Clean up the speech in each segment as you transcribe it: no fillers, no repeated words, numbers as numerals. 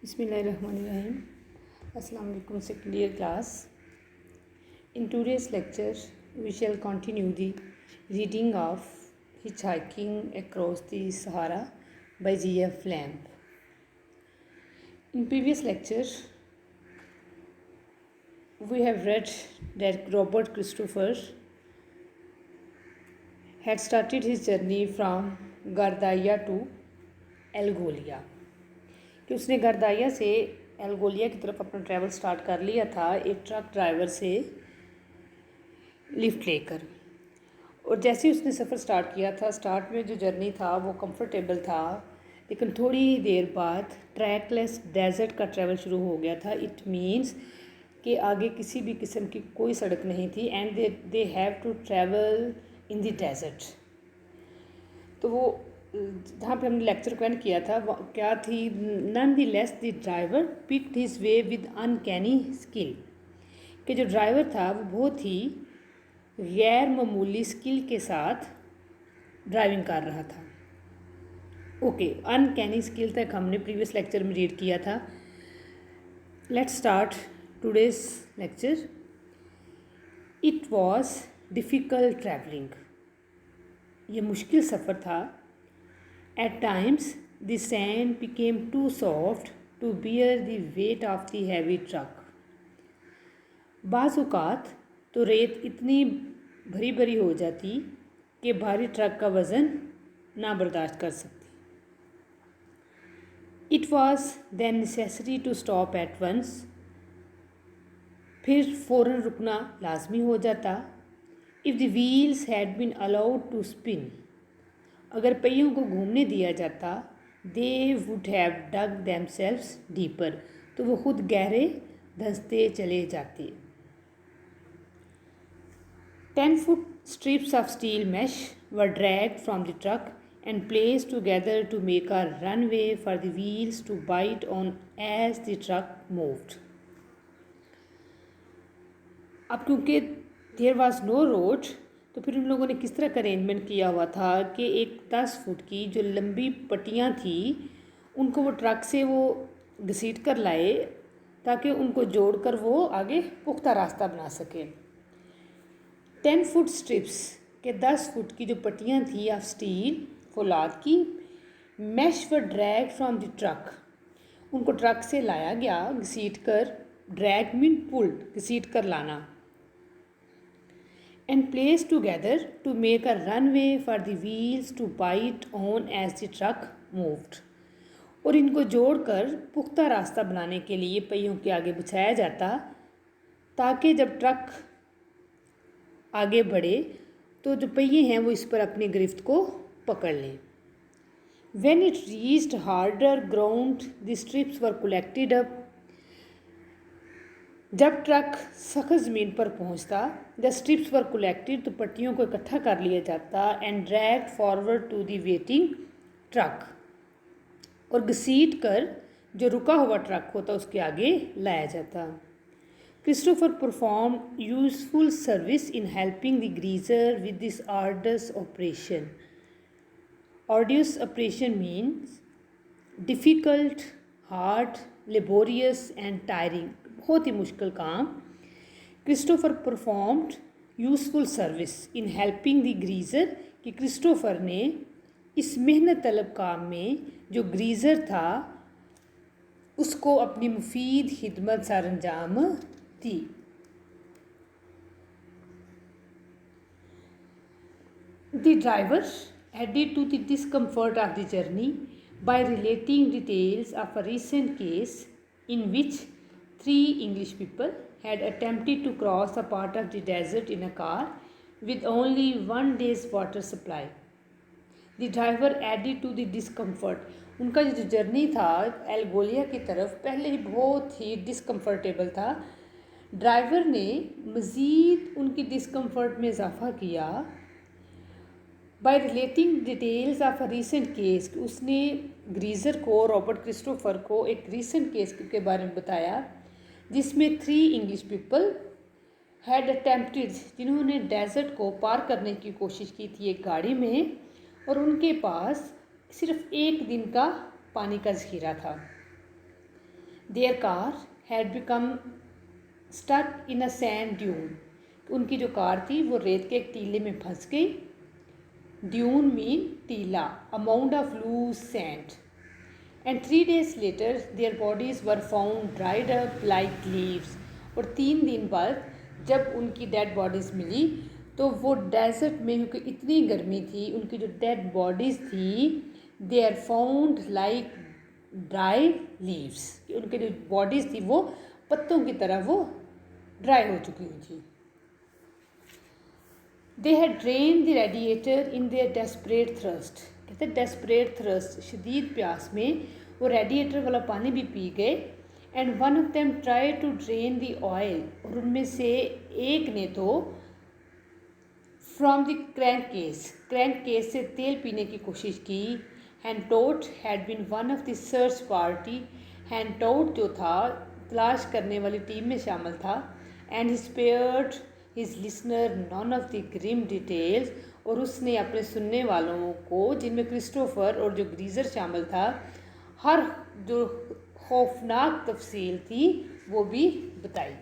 Bismillahirrahmanirrahim. Assalamu alaikum, second year class. In today's lecture, we shall continue the reading of Hitchhiking Across the Sahara by G.F. Lamb. In previous lecture, we have read that Robert Christopher had started his journey from Gardaia to Algolia. कि उसने गर्दाया से एल्गोलिया की तरफ अपना travel start कर लिया था एक ट्रक ड्राइवर से लिफ्ट लेकर। और जैसे ही उसने सफ़र स्टार्ट किया था, स्टार्ट में जो जर्नी था वो कंफर्टेबल था, लेकिन थोड़ी ही देर बाद ट्रैकलेस डेजर्ट का ट्रैवल शुरू हो गया था। इट मीन्स कि आगे किसी भी किस्म की कोई सड़क नहीं थी and they have to travel in the desert. तो वो जहाँ पे हमने लेक्चर को एंड किया था क्या थी, nonetheless the driver picked his way with uncanny skill, कि जो ड्राइवर था वो बहुत ही गैर मामूली स्किल के साथ ड्राइविंग कर रहा था। ओके, अनकैनी स्किल तक हमने प्रीवियस लेक्चर में रीड किया था। Let's start today's lecture. It was difficult travelling, ये मुश्किल सफ़र था। At times, the sand became too soft to bear the weight of the heavy truck. बाज़ औक़ात तो रेत इतनी भरी भरी हो जाती कि भारी ट्रक का वज़न ना बर्दाश्त कर सकती। It was then necessary to stop at once. फिर फ़ौरन रुकना लाजमी हो जाता। If the wheels had been allowed to spin, अगर पहियों को घूमने दिया जाता, they would have dug themselves deeper, तो वो खुद गहरे धंसते चले जाते। 10 foot strips of steel mesh were dragged from the truck and placed together to make a runway for the wheels to bite on as the truck moved. अब क्योंकि there was no road, तो फिर उन लोगों ने किस तरह का अरेंजमेंट किया हुआ था कि एक 10 फुट की जो लंबी पट्टियाँ थी उनको वो ट्रक से वो घसीट कर लाए ताकि उनको जोड़कर वो आगे पुख्ता रास्ता बना सके। 10 फुट स्ट्रिप्स के 10 फुट की जो पट्टियाँ थी ऑफ स्टील फौलाद की, मैश व ड्रैग फ्रॉम द ट्रक, उनको ट्रक से लाया गया घसीट कर, ड्रैग मीन पुल्ड, घसीट कर लाना, and placed together to make a runway for the wheels to bite on as the truck moved. और इनको जोड़कर पुख्ता रास्ता बनाने के लिए पहियों के आगे बिछाया जाता ताकि जब ट्रक आगे बढ़े तो जो पहिए हैं वो इस पर अपनी गिरफ्त को पकड़ लें। When it reached harder ground, the strips were collected up. जब ट्रक सख्त ज़मीन पर पहुंचता, द स्ट्रिप्स वर कलेक्टेड, तो पट्टियों को इकट्ठा कर लिया जाता, and drag forward to the waiting truck, और घसीट कर जो रुका हुआ ट्रक होता उसके आगे लाया जाता। Christopher perform useful service in helping the Greaser with this arduous operation. Arduous operation means difficult, hard, laborious and tiring, बहुत ही मुश्किल काम। Christopher performed useful service in helping the Greaser, कि क्रिस्टोफर ने इस मेहनत तलब काम में जो ग्रीज़र था उसको अपनी मुफीद खिदमत सर अंजाम दी। The driver added to the discomfort of the journey by relating details of a recent case in which 3 English people had attempted to cross a part of the desert in a car with only 1 day's water supply. The driver added to the discomfort. उनका जो journey था एल्गोलिया की तरफ पहले ही बहुत ही discomfortable था। Driver ने मज़ीद उनकी डिस्कम्फर्ट में इजाफ़ा किया by relating details of a recent case, उसने ग्रीज़र को, रॉबर्ट क्रिस्टोफर को एक रीसेंट केस के बारे में बताया जिसमें 3 इंग्लिश पीपल हैड अटेम्प्टेड, जिन्होंने डेजर्ट को पार करने की कोशिश की थी एक गाड़ी में, और उनके पास सिर्फ 1 दिन का पानी का ज़ख़ीरा था। Their car had become stuck in a sand dune, उनकी जो कार थी वो रेत के एक टीले में फंस गई। ड्यून मीन टीला, a mount of loose sand. And 3 days later their bodies were found dried up like leaves, और 3 दिन बाद जब उनकी डेड बॉडीज़ मिली तो वो डेजर्ट में, क्योंकि इतनी गर्मी थी, उनकी जो डेड बॉडीज़ थी they are found like dry leaves, उनके जो बॉडीज़ थी वो पत्तों की तरह वो ड्राई हो चुकी हुई थी। They had drain the radiator in their desperate thrust, कहते हैं डेस्परेट थ्रस्ट, शदीद प्यास में वो रेडिएटर वाला पानी भी पी गए। And one of them try to drain the oil, और उनमें से एक ने तो फ्रॉम द क्रैंक केस से तेल पीने की कोशिश की। Hantot had been one of the search party, Hantot जो था तलाश करने वाली टीम में शामिल था। And he spared his listener none of the grim details, और उसने अपने सुनने वालों को, जिनमें क्रिस्टोफर और जो ग्रीज़र शामिल था, हर जो खौफनाक तफसील थी वो भी बताई।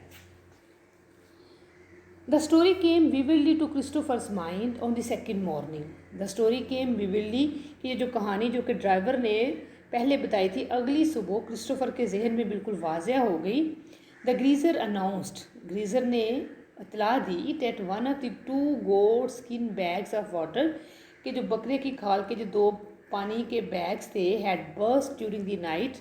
The story came vividly to Christopher's mind on the second morning. The story came vividly, कि ये जो कहानी जो कि ड्राइवर ने पहले बताई थी, अगली सुबह क्रिस्टोफर के जहन में बिल्कुल वाज़ह हो गई। द ग्रीज़र अनाउंस्ड, ग्रीज़र ने इतला दी that one of the 2 goat skin bags of water, कि जो बकरे की खाल के जो 2 पानी के बैग्स थे, had burst during the night,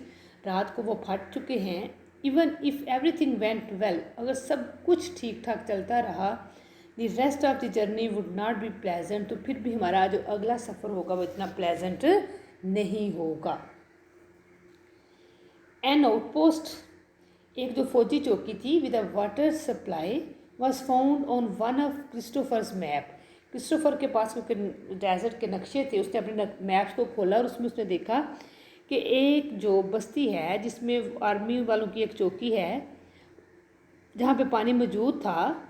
रात को वो फट चुके हैं। Even if everything went well, अगर सब कुछ ठीक ठाक चलता रहा, the rest of the journey would not be pleasant, तो फिर भी हमारा जो अगला सफ़र होगा वो इतना प्लेजेंट नहीं होगा। एन आउटपोस्ट, एक जो फौजी चौकी थी with a water supply, was found on one of Christopher's map. Christopher के पास क्योंकि डेजर्ट के नक्शे थे, उसने अपने मैप्स को खोला और उसमें उसने देखा कि एक जो बस्ती है जिसमें आर्मी वालों की एक चौकी है जहाँ पे पानी मौजूद था,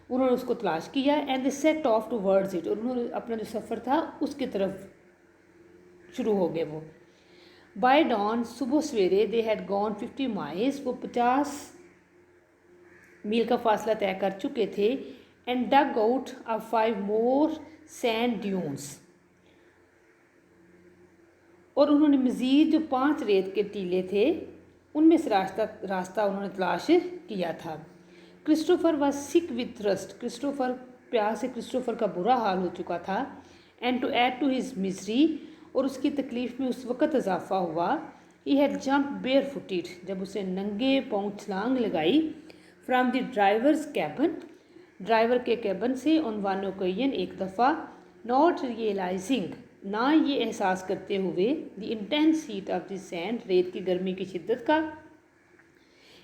उन्होंने उसको तलाश किया। And they set off towards it, और उन्होंने अपना जो सफ़र था उसकी तरफ शुरू हो गए वो। बाय डॉन, सुबह सवेरे, दे हैड गॉन 50 माइल्स, वो 50 मील का फासला तय कर चुके थे। And dug out of 5 more sand dunes, और उन्होंने मज़ीद जो 5 रेत के टीले थे उनमें से रास्ता उन्होंने तलाश किया था। Christopher was sick with thirst, Christopher प्यास से क्रिस्टोफर का बुरा हाल हो चुका था। And to add to his misery, और उसकी तकलीफ़ में उस वक़्त इजाफा हुआ, he had jump barefooted, जब उसे नंगे पाँव छलांग लगाई, from the driver's cabin, driver के कैबन से, ऑन वन ओकेजन, एक दफ़ा, नॉट रियलाइजिंग, ना ये एहसास करते हुए, the intense heat of the sand, रेत की गर्मी की शिद्दत का।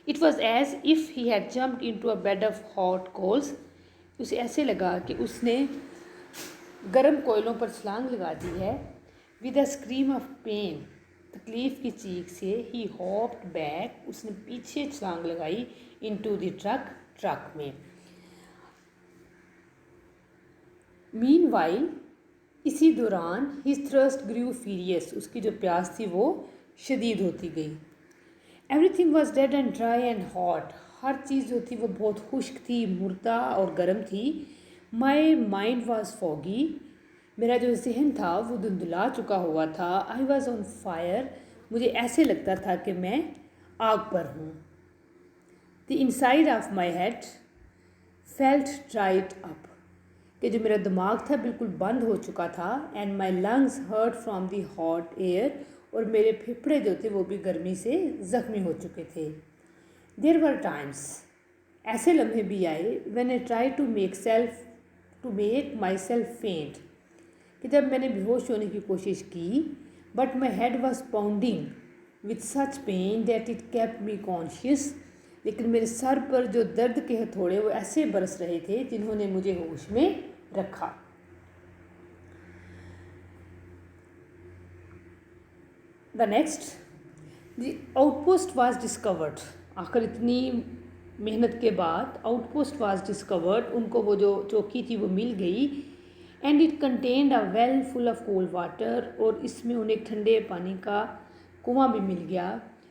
It was as if he had jumped into a bed of hot coals, उसे ऐसे लगा कि उसने गर्म कोयलों पर छलांग लगा दी है। With a scream of pain, तकलीफ़ की चीख से, ही हॉप्ड बैक, उसने पीछे छलांग लगाई, इनटू द ट्रक में। मीनवाइल, इसी दौरान, हिज थ्रस्ट ग्रू फीरियस, उसकी जो प्यास थी वो शदीद होती गई। Everything was dead and dry and hot, हर चीज़ जो थी वो बहुत खुश्क थी, मुर्दा और गर्म थी। माई माइंड वॉज फॉगी, मेरा जो जहन था वो धुंधला चुका हुआ था। आई वॉज ऑन फायर, मुझे ऐसे लगता था कि मैं आग पर हूँ। The inside of my head felt dried up, कि जो मेरा दिमाग था बिल्कुल बंद हो चुका था। And my lungs hurt from the hot air, और मेरे फेफड़े जो थे वो भी गर्मी से ज़ख्मी हो चुके थे। देयर वर टाइम्स, ऐसे लम्हे भी आए, when I try to make myself faint, कि जब मैंने बेहोश होने की कोशिश की, but my head was pounding with such pain that it kept me conscious, लेकिन मेरे सर पर जो दर्द के हथौड़े वो ऐसे बरस रहे थे जिन्होंने मुझे होश में रखा। The next, the outpost was discovered, आखिर इतनी मेहनत के बाद आउटपोस्ट वाज डिस्कवर्ड, उनको वो जो चौकी थी वो मिल गई। And it contained a well full of cold water, और इसमें उन्हें ठंडे पानी का कुआं भी मिल गया।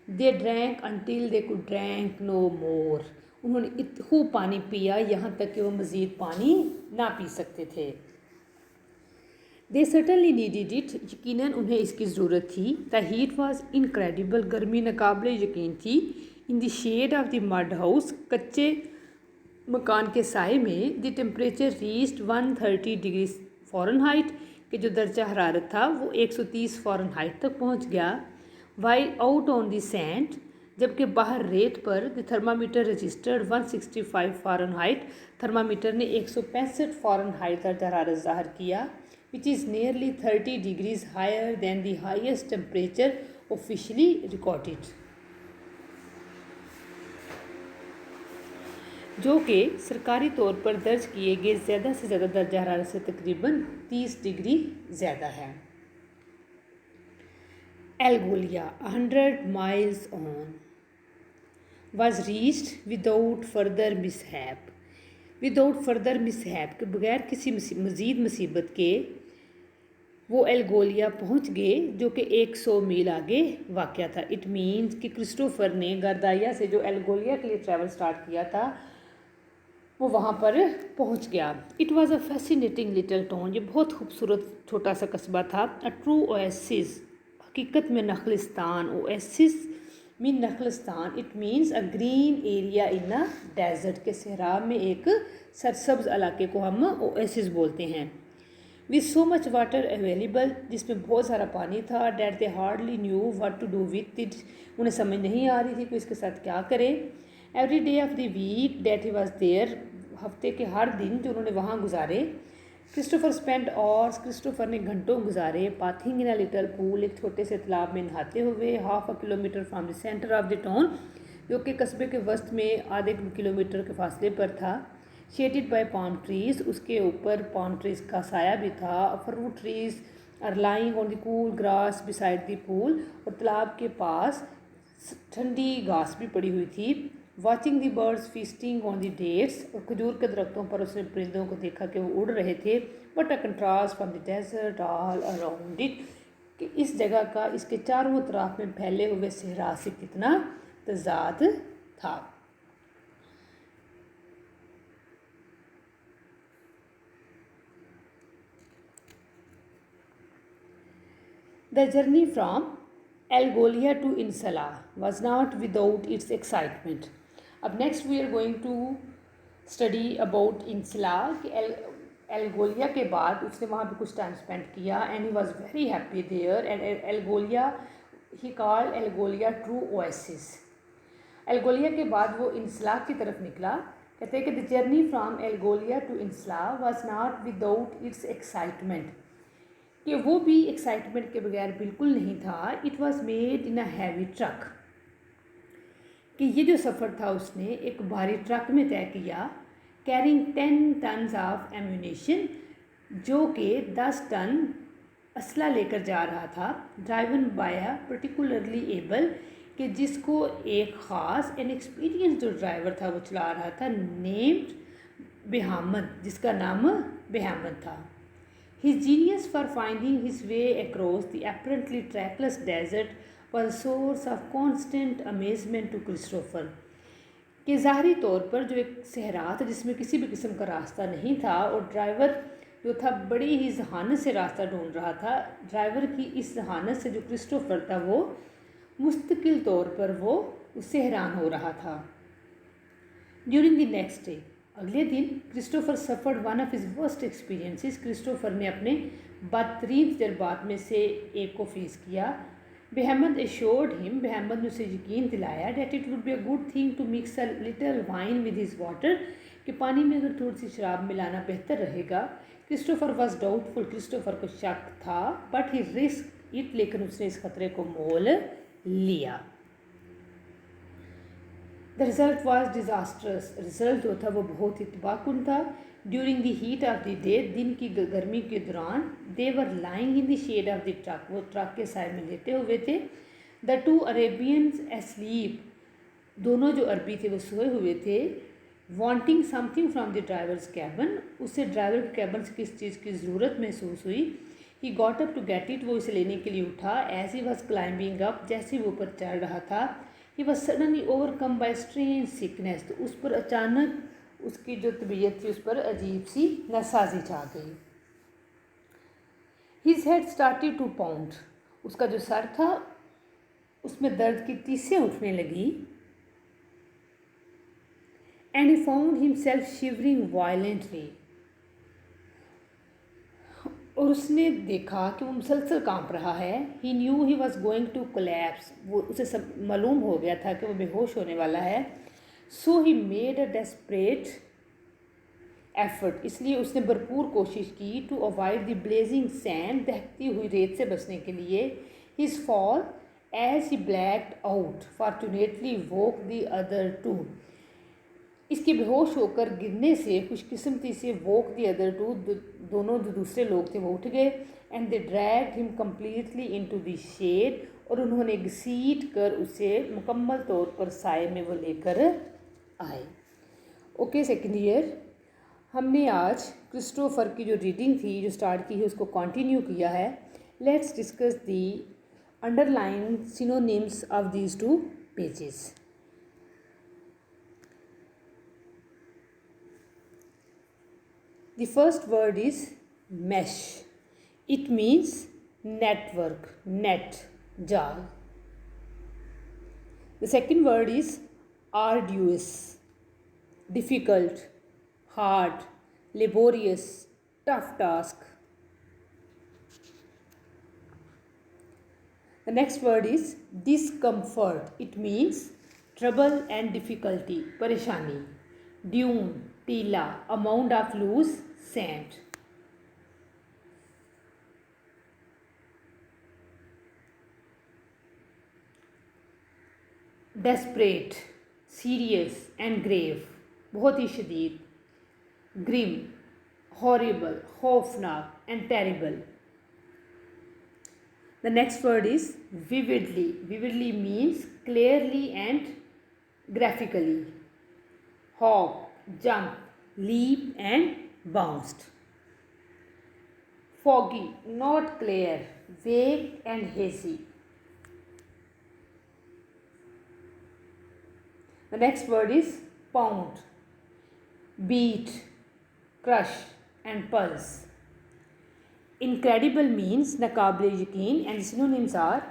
They drank until they could drank no more, उन्होंने खूब पानी पिया यहाँ तक कि वो मज़ीद पानी ना पी सकते थे। दे सर्टनली नीडेड इट, यकीनन उन्हें इसकी ज़रूरत थी। द हीट वॉज इनक्रेडिबल, गर्मी नाकाबिले यकीन थी। In the shade of the mud house, कच्चे मकान के साए में, the temperature reached 130 degree Fahrenheit, कि जो दर्जा हरारत था वो 130 फ़ारेनहाइट तक पहुंच गया। While out on the sand, जबकि बाहर रेत पर, the thermometer registered 165 Fahrenheit, thermometer ने 165 फ़ारेनहाइट दर्जा हरारत ज़ाहिर किया, which is nearly 30 degrees higher than the highest temperature officially recorded, जो कि सरकारी तौर पर दर्ज किए गए ज़्यादा से ज़्यादा दर्जा हरारत से तकरीबन 30 डिग्री ज़्यादा है। एल्गोलिया 100 miles on was reached without further mishap, without further mishap, के बगैर किसी मज़ीद मुसीबत के वो एल्गोलिया पहुंच गए, जो कि 100 मील आगे वाक़या था। इट मीन्स कि क्रिस्टोफर ने गर्दाया से जो एल्गोलिया के लिए ट्रैवल स्टार्ट किया था वो वहाँ पर पहुँच गया। It was a fascinating little town, ये बहुत खूबसूरत छोटा सा कस्बा था। अ ट्रू ओएसिस, हकीकत में नखलिस्तान, ओएसिस मीन नखलिस्तान, it means a green area in a desert, के सहरा में एक सरसब्ज इलाके को हम ओएसिस बोलते हैं। With so much water available, जिसमें बहुत सारा पानी था, that they hardly knew what to do with it, उन्हें समझ नहीं आ रही थी कि इसके साथ क्या करें। Every day of the week that he was there, हफ्ते के हर दिन जो उन्होंने वहाँ गुजारे। क्रिस्टोफर स्पेंड आवर्स, क्रिस्टोफर ने घंटों गुजारे। Bathing in a little pool, एक छोटे से तालाब में नहाते हुए। Half a kilometre from the centre of the town, जो कि कस्बे के वस्त में आधे किलोमीटर के फासले पर था। शेडेड बाय पाम ट्रीज़, उसके ऊपर पाम ट्रीज़ का साया भी था। Fruit trees are lying on the cool grass beside the pool, और तालाब के पास ठंडी घास भी पड़ी हुई थी। Watching the birds feasting on the dates, और खजूर के दरख्तों पर उसने परिंदों को देखा कि वो उड़ रहे थे। But a contrast from the desert all around it, कि इस जगह का इसके चारों तरफ में फैले हुए सहरा से कितना तजाद था। The journey from El Golea to In Salah was not without its excitement. अब next we are going to study about In Salah, कि एल्गोलिया के बाद उसने वहाँ पे कुछ टाइम स्पेंड किया। And he was very happy there. And El Golea he called El Golea true oasis. El Golea के बाद वो इंसला की तरफ निकला। कहते हैं कि the journey from El Golea to In Salah was not without its excitement, कि वो भी एक्साइटमेंट के बगैर बिल्कुल नहीं था। It was made in a heavy truck, कि ये जो सफ़र था उसने एक भारी ट्रक में तय किया। कैरिंग 10 टन्स ऑफ एम्यूनेशन, जो कि 10 टन असला लेकर जा रहा था। Driven by a particularly able, कि जिसको एक ख़ास एन एक्सपीरियंस जो ड्राइवर था वो चला रहा था, नेम्ड बेहामद, जिसका नाम बेहामद था। His genius for finding his way across the apparently trackless desert was a source of constant amazement to Christopher, कि ज़ाहरी तौर पर जो एक सहरा था जिसमें किसी भी किस्म का रास्ता नहीं था, और ड्राइवर जो था बड़ी ही जहानत से रास्ता ढूंढ रहा था। ड्राइवर की इस जहानत से जो क्रिस्टोफर था वो मुस्तकिल तौर पर वो उससे हैरान हो रहा था। ड्यूरिंग द नेक्स्ट डे, अगले दिन, Christopher suffered one of his worst experiences, Christopher ने अपने बदतरीन तजर्बात में से एक को फेस किया। बेहमद एश्योर्ड हिम, बेहमद ने उसे यकीन दिलाया that it would be a good thing to mix a little wine with his water, कि पानी में अगर थोड़ी सी शराब मिलाना बेहतर रहेगा। क्रिस्टोफर वॉज डाउटफुल, क्रिस्टोफर को शक था, बट ही रिस्क इट, लेकिन उसने इस खतरे को मोल लिया। The result was disastrous, result जो था वो बहुत ही तबाहकुन था। During the heat of the day, दिन की गर्मी के दौरान, they were lying in the shade of the truck, वो ट्रक के साए में लेटे हुए थे। द टू अरेबियंस एस्लीप, दोनों जो अरबी थे वो सोए हुए थे। Wanting something from the driver's cabin, उसे ड्राइवर के कैबन से किस चीज़ की ज़रूरत महसूस हुई। He got up to get it, वो इसे लेने के लिए उठा। As he was climbing up, जैसे वो ऊपर चढ़ रहा था, he was suddenly overcome by strange sickness, तो उस पर अचानक उसकी जो तबीयत थी उस पर अजीब सी नसाजी छा गई। His head started to pound, उसका जो सर था उसमें दर्द की टीसें उठने लगी। And he found himself shivering violently, और उसने देखा कि वो मुसलसल कांप रहा है। He knew he was going to collapse, वो उसे सब मालूम हो गया था कि वो बेहोश होने वाला है। So he made a desperate effort, इसलिए उसने भरपूर कोशिश की to avoid the blazing sand, दहकती हुई रेत से बचने के लिए। His fall as he blacked out fortunately woke the other two, इसके बेहोश होकर गिरने से खुशकिस्मती से वोक द अदर टू, दोनों जो दूसरे लोग थे वो उठ गए। And they dragged him completely into the shed, और उन्होंने घसीट कर उसे मुकम्मल तौर पर साए में वो लेकर आए। ओके सेकेंड ईयर, हमने आज क्रिस्टोफर की जो रीडिंग थी जो स्टार्ट की है उसको कंटिन्यू किया है। Let's discuss the underline synonyms of these two pages. The first word is mesh. It means network, net, जाल. The second word is arduous, difficult, hard, laborious, tough task. The next word is discomfort. It means trouble and difficulty, परेशानी. Dune, टीला, a mound of loose sand. Desperate, serious and grave, बहुत ही शदीद. Grim, horrible, खौफनाक and terrible. The next word is vividly. Vividly means clearly and graphically. Hop, jump, leap and bounced. Foggy, not clear, vague and hazy. The next word is pound, beat, crush and pulse. Incredible means नाकाबिले यकीन, and synonyms are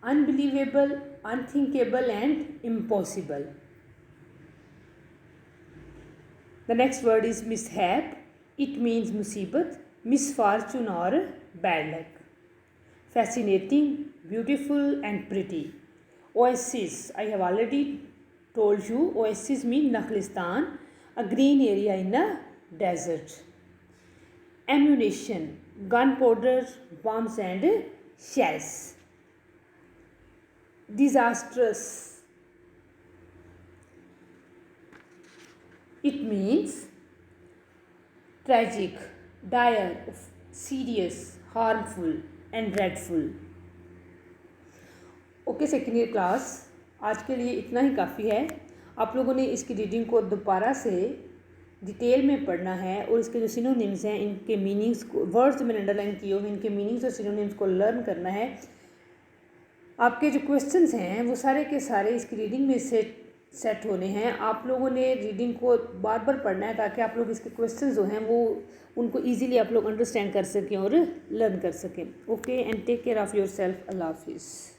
unbelievable, unthinkable and impossible. The next word is mishap. It means मुसीबत, misfortune or bad luck. Fascinating, beautiful and pretty. Oasis, I have already told you, oasis means Nakhlistan, a green area in a desert. Ammunition, gunpowder, bombs and shells. Disastrous, it means tragic, dire, serious, harmful and dreadful. Okay second year class, आज के लिए इतना ही काफ़ी है। आप लोगों ने इसकी रीडिंग को दोबारा से डिटेल में पढ़ना है और इसके जो सिनोनिम्स हैं इनके मीनिंग्स को, वर्ड्स जो मैंने अंडरलाइन किए हुए इनके मीनिंग्स और सिनोनिम्स को लर्न करना है। आपके जो क्वेश्चंस हैं वो सारे के सारे इसकी रीडिंग में सेट होने हैं। आप लोगों ने रीडिंग को बार बार पढ़ना है ताकि आप लोग इसके क्वेश्चंस जो हैं वो उनको इजीली आप लोग अंडरस्टैंड कर सकें और लर्न कर सकें। Okay, and take care of yourself. अल्लाह हाफिज़।